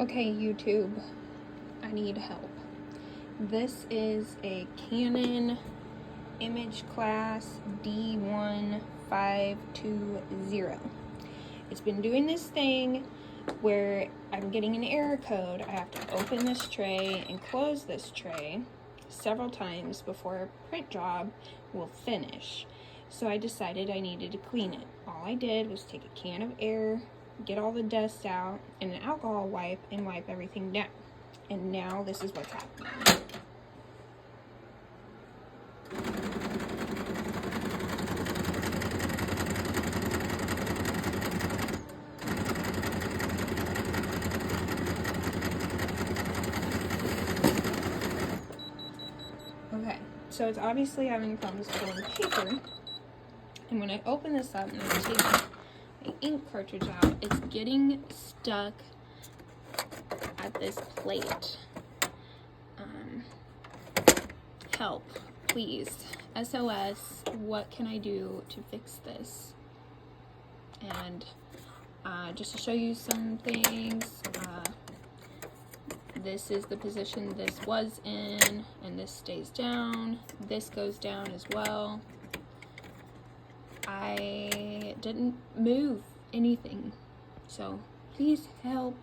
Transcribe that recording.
Okay, YouTube, I need help. This is a Canon Image Class D1520. It's been doing this thing where I'm getting an error code. I have to open this tray and close this tray several times before a print job will finish. So I decided I needed to clean it. All I did was take a can of air, get all the dust out, and an alcohol wipe, and wipe everything down. And now this is what's happening. Okay, so it's obviously having problems pulling paper. And when I open this up and I take my ink cartridge out, it's getting stuck at this plate. Help, please. SOS, what can I do to fix this? And just to show you some things, this is the position this was in, and this stays down. This goes down as well. I didn't move anything, so please help.